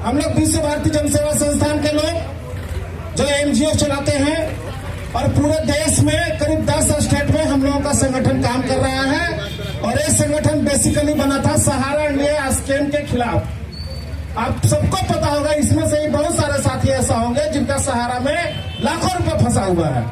हम लोग विश्व भारती जन सेवा संस्थान के लोग जो एनजीओ चलाते हैं और पूरे देश में करीब 10 स्टेट में हम लोगों का संगठन काम कर रहा है। और ये संगठन बेसिकली बना था सहारा इंडिया स्कीम के खिलाफ। आप सबको पता होगा, इसमें से ही बहुत सारे साथी ऐसा होंगे जिनका सहारा में लाखों रुपए फंसा हुआ है।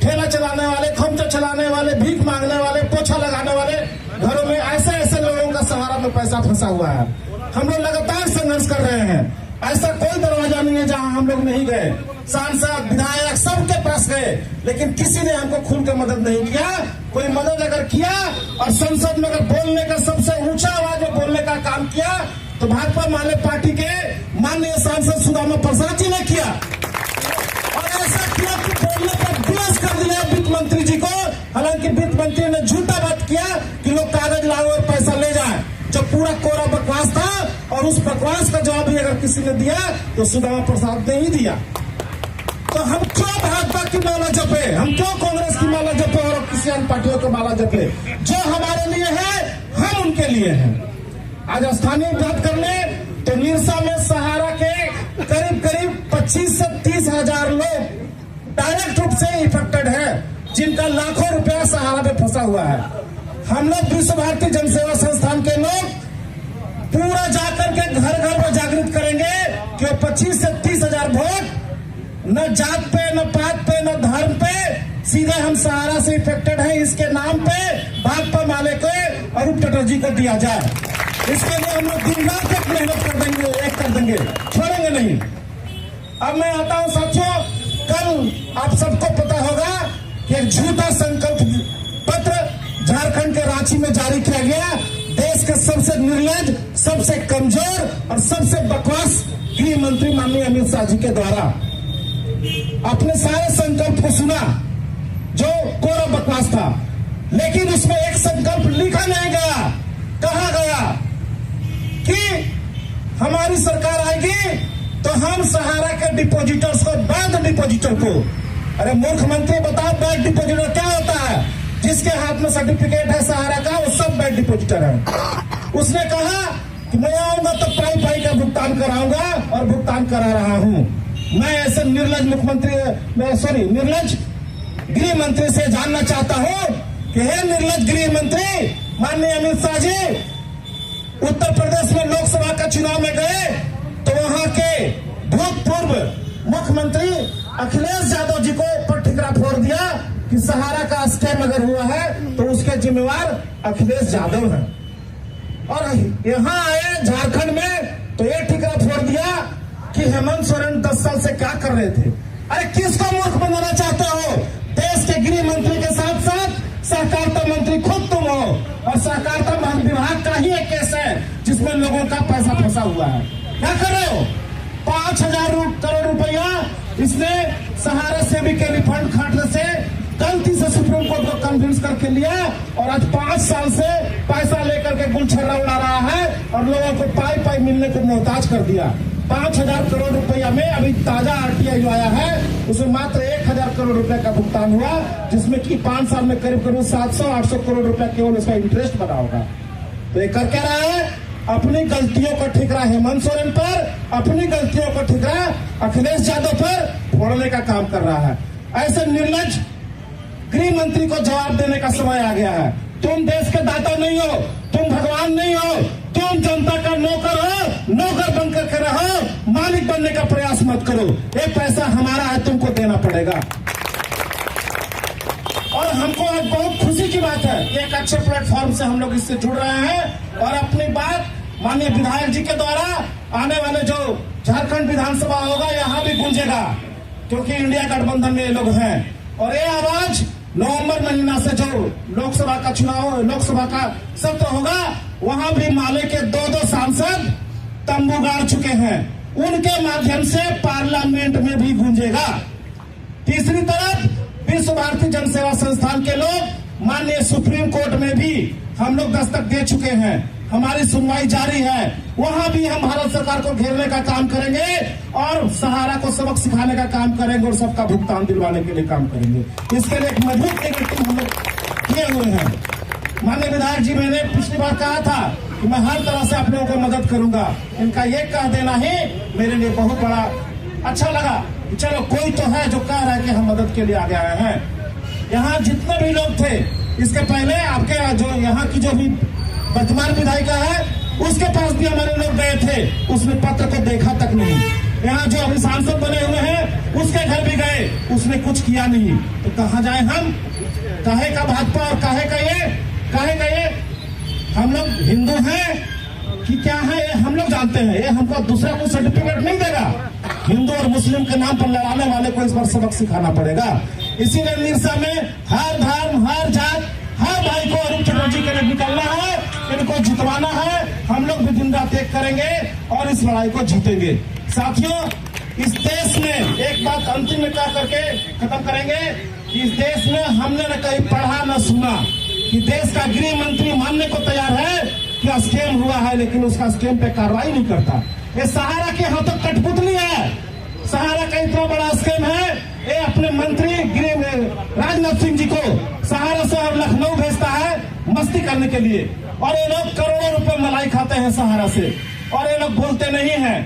ठेला चलाने वाले, खमचा चलाने वाले, भीख मांगने वाले, पोछा लगाने वाले, घरों में ऐसे ऐसे लोगों का सहारा में पैसा फंसा हुआ है। हम लोग लगातार संघर्ष कर रहे हैं। ऐसा कोई दरवाजा नहीं है जहां हम लोग नहीं गए। सांसद, विधायक सबके पास गए, लेकिन किसी ने हमको खुल कर मदद नहीं किया। कोई मदद अगर किया और संसद में अगर बोलने का सबसे ऊंचा आवाज में बोलने का काम किया तो भाकपा माले पार्टी के माननीय सांसद सुदामा प्रसाद जी ने किया। और ऐसा किया कि बोलने पर विरोध कर दिया वित्त मंत्री जी को। हालांकि वित्त मंत्री ने झूठा बात किया कि लोग कागज लाओ और पैसा ले जाए, जो पूरा कोरा बकवास था। और उस बकवास का जवाब भी अगर किसी ने दिया तो सुदामा प्रसाद ने ही दिया। तो हम क्यों भाजपा की माला जपे, हम क्यों कांग्रेस की माला जपे और किसी अन्य पार्टियों की माला जपे? जो हमारे लिए है हम उनके लिए हैं। आज स्थानीय बात कर ले तो निरसा में सहारा के करीब 25 से 30 हजार लोग डायरेक्ट रूप से इफेक्टेड है, जिनका लाखों रुपया सहारा में फंसा हुआ है। हम लोग विश्व भारती जन सेवा संस्थान के लोग पूरा जाकर के घर घर में जागृत करेंगे कि 25 से 30 हजार वोट न जात पे, न पात पे, न धर्म पे, सीधे हम सहारा से इफेक्टेड हैं इसके नाम पे भाकपा माले को अरूप चटर्जी को दिया जाए। इसके लिए हम लोग दिन रात तक मेहनत कर देंगे, एक कर देंगे, छोड़ेंगे नहीं। अब मैं आता हूं साथियों, कल आप सबको पता होगा कि एक झूठा संकल्प पत्र झारखंड के रांची में जारी किया गया। देश के सबसे निर्लज, सबसे कमजोर और सबसे बकवास गृह मंत्री माननीय अमित शाह जी के द्वारा अपने सारे संकल्प को सुना जो कोरा बकवास था, लेकिन उसमें एक संकल्प लिखा नहीं गया। कहा गया कि हमारी सरकार आएगी तो हम सहारा के डिपोजिटर्स को, बैंक डिपोजिटर को, अरे मूर्ख मंत्री बताओ बैंक डिपोजिटर क्या होता है? जिसके हाथ में सर्टिफिकेट है सहारा का वो सब बैंक डिपोजिटर है। उसने कहा कि मैं आऊंगा तो पाई पाई का भुगतान कराऊंगा और भुगतान करा रहा हूं। मैं ऐसे निर्लज निर्लज गृह मंत्री से जानना चाहता हूं कि हे निर्लज गृह मंत्री माननीय अमित शाह जी, उत्तर प्रदेश में लोकसभा का चुनाव में गए तो वहां के भूतपूर्व मुख्यमंत्री अखिलेश यादव जी को ऊपर ठिकरा फोड़ दिया कि सहारा का स्कैम अगर हुआ है तो उसके जिम्मेवार अखिलेश यादव हैं। और यहां आए झारखंड में तो ये ठिकरा फोड़ दिया कि हेमंत सोरेन 10 साल से क्या कर रहे थे। अरे किसको मूर्ख बनाना चाहते हो? देश के गृह मंत्री के साथ साथ सहकारिता मंत्री खुद तुम हो, और सहकारिता विभाग का ही एक केस है जिसमें लोगों का पैसा फंसा हुआ है। क्या कर रहे हो? 5,000 करोड़ रुपया इसने सहारा सेवी के रिफंड खाते से गलती से सुप्रीम कोर्ट को कन्विंस करके लिया, और आज 5 साल से पैसा लेकर के गुलछर्रा उड़ा रहा है और लोगों को पाई पाई मिलने को मोहताज कर दिया। 5,000 करोड़ रुपया में अभी ताजा आरटीआई जो आया है उसमें मात्र 1,000 करोड़ रुपए का भुगतान हुआ, जिसमें कि 5 साल में करीब 700-800 करोड़ रुपया केवल इसका इंटरेस्ट बना होगा। तो ये कर क्या रहा है? अपनी गलतियों को ठिकरा हेमंत सोरेन पर, अपनी गलतियों को ठिकरा अखिलेश यादव पर फोड़ने का काम कर रहा है। ऐसे निर्लज गृह मंत्री को जवाब देने का समय आ गया है। तुम देश के दाता नहीं हो, तुम भगवान नहीं हो, तुम जनता का नौकर हो। नौकर बनकर के रहो, मालिक बनने का प्रयास मत करो। ये पैसा हमारा है, तुमको देना पड़ेगा। और हमको आज बहुत खुशी की बात है कि एक अच्छे प्लेटफॉर्म से हम लोग इससे जुड़ रहे हैं और अपनी बात माननीय विधायक जी के द्वारा आने वाले जो झारखंड विधानसभा होगा यहाँ भी गूंजेगा, क्योंकि इंडिया गठबंधन में ये लोग हैं। और ये आवाज नवंबर महीना से जो लोकसभा का चुनाव, लोकसभा का सत्र होगा, वहां भी माले के 2 सांसद तंबू गाड़ चुके हैं, उनके माध्यम से पार्लियामेंट में भी गूंजेगा। तीसरी तरफ विश्व भारती जन सेवा संस्थान के लोग माननीय सुप्रीम कोर्ट में भी हम लोग दस्तक दे चुके हैं। हमारी सुनवाई जारी है, वहां भी हम भारत सरकार को घेरने का काम करेंगे और सहारा को सबक सिखाने का काम करेंगे और सबका भुगतान दिलवाने के लिए काम करेंगे। इसके लिए एक मजबूत टीम हम लोग किए हुए हैं। माननीय विधायक जी, मैंने पिछली बार कहा था कि मैं हर तरह से आप लोगों को मदद करूंगा। इनका ये कह देना ही मेरे लिए बहुत बड़ा अच्छा लगा कि चलो कोई तो है जो कह रहा है कि हम मदद के लिए आगे आए हैं। यहाँ जितने भी लोग थे, इसके पहले आपके जो यहाँ की जो भी वर्तमान विधायिका है उसके पास भी हमारे लोग गए थे, उसने पत्र को देखा तक नहीं। यहाँ जो अभी सांसद बने हुए हैं उसके घर भी गए, उसने कुछ किया नहीं। तो कहाँ जाए हम? काहे का भाजपा और काहे का ये हम लोग हिंदू हैं कि क्या है ये हम लोग जानते हैं। ये हमको दूसरा कोई सर्टिफिकेट नहीं देगा। हिंदू और मुस्लिम के नाम पर लड़ाने वाले को इस बार सबक सिखाना पड़ेगा। इसीलिए निरसा में हर धर्म, हर जात, हर भाई को अरूप चटर्जी के लिए निकलना है, इनको जितवाना है। हम लोग भी दिन रात एक करेंगे और इस लड़ाई को जीतेंगे। साथियों, इस देश में एक बात अंतिम में कह करके खत्म करेंगे कि इस देश में हमने न कहीं पढ़ा न सुना कि देश का गृह मंत्री मानने को तैयार है कि स्कैम हुआ है, लेकिन उसका स्कैम पे कार्रवाई नहीं करता। ये सहारा के हाथों कठपुतली है। सहारा का इतना बड़ा स्कैम है, ये अपने मंत्री गृह राजनाथ सिंह जी को सहारा से और लखनऊ भेजता है मस्ती करने के लिए, और ये लोग करोड़ों रुपए मलाई खाते हैं सहारा से, और ये लोग बोलते नहीं हैं।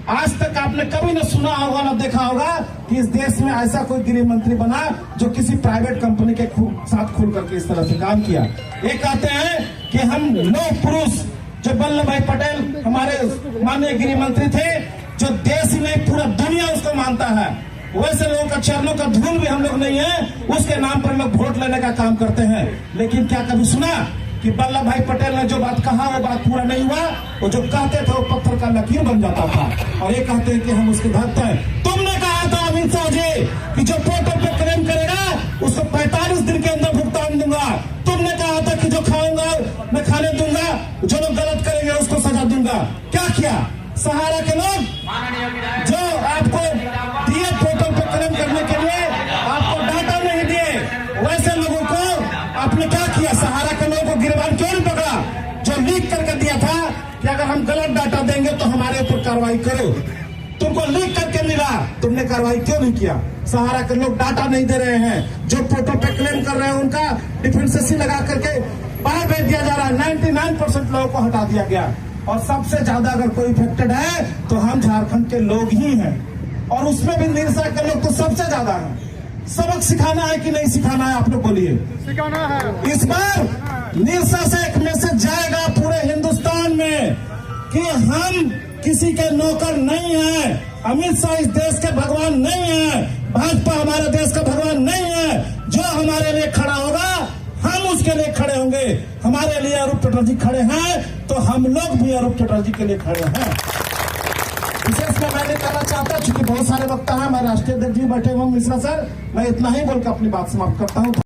आज तक आपने कभी न सुना होगा न देखा होगा कि इस देश में ऐसा कोई गृह मंत्री बना जो किसी प्राइवेट कंपनी के साथ खुल करके इस तरह से काम किया। ये कहते हैं कि हम लोग पुरुष, जो वल्लभ भाई पटेल हमारे माननीय गृह मंत्री थे, जो देश ही नहीं पूरा दुनिया उसको मानता है, वैसे लोगों का चरणों का धूल भी हम लोग नहीं है, उसके नाम पर लोग वोट लेने का काम करते हैं। लेकिन क्या कभी सुना कि वल्लभ भाई पटेल ने जो बात कहा वो बात पूरा नहीं हुआ? वो जो कहते थे वो पत्थर का लकीर बन जाता था। और ये कहते हैं कि हम उसके भक्त हैं। तुमने कहा था अमित शाह जी कि जो पोर्टल पे क्लेम करेगा उसको 45 दिन के अंदर भुगतान दूंगा। तुमने कहा था कि जो खाऊंगा मैं खाने दूंगा, जो लोग गलत करेंगे उसको सजा दूंगा। क्या किया? सहारा के लोग जो आपको दिए पोर्टल पे क्लेम करने के लिए, आपको डाटा नहीं दिए, वैसे लोगों को आपने क्या किया? सहारा के लोगों को गिरफ्तार क्यों नहीं पकड़ा? जो लीक करके दिया था कि अगर हम गलत डाटा देंगे तो हमारे ऊपर कार्रवाई करो, तुमको लीक करके मिला, तुमने कार्रवाई क्यों नहीं किया? सहारा के लोग डाटा नहीं दे रहे हैं, जो पोर्टल पे क्लेम कर रहे हैं उनका डिफेंसेसी लगा करके बाहर भेज दिया जा रहा है। 99% लोगों को हटा दिया गया, और सबसे ज्यादा अगर कोई इफेक्टेड है तो हम झारखंड के लोग ही हैं, और उसमें भी निरसा के लोग तो सबसे ज्यादा हैं। सबक सिखाना है कि नहीं सिखाना है? आप लोग बोलिए। सिखाना है। इस बार निरसा से एक मैसेज जाएगा पूरे हिंदुस्तान में कि हम किसी के नौकर नहीं हैं। अमित शाह इस देश के भगवान नहीं है, भाजपा हमारे देश का भगवान नहीं है। जो हमारे लिए खड़ा होगा हम उसके लिए खड़े होंगे। हमारे लिए अरूप चटर्जी खड़े हैं तो हम लोग भी अरूप चटर्जी के लिए खड़े हैं। विशेष में मैंने कहना चाहता, चूंकि बहुत सारे वक्ता हैं, मैं राष्ट्रीय अध्यक्ष भी बैठे हुए मिश्रा सर, मैं इतना ही बोलकर अपनी बात समाप्त करता हूँ।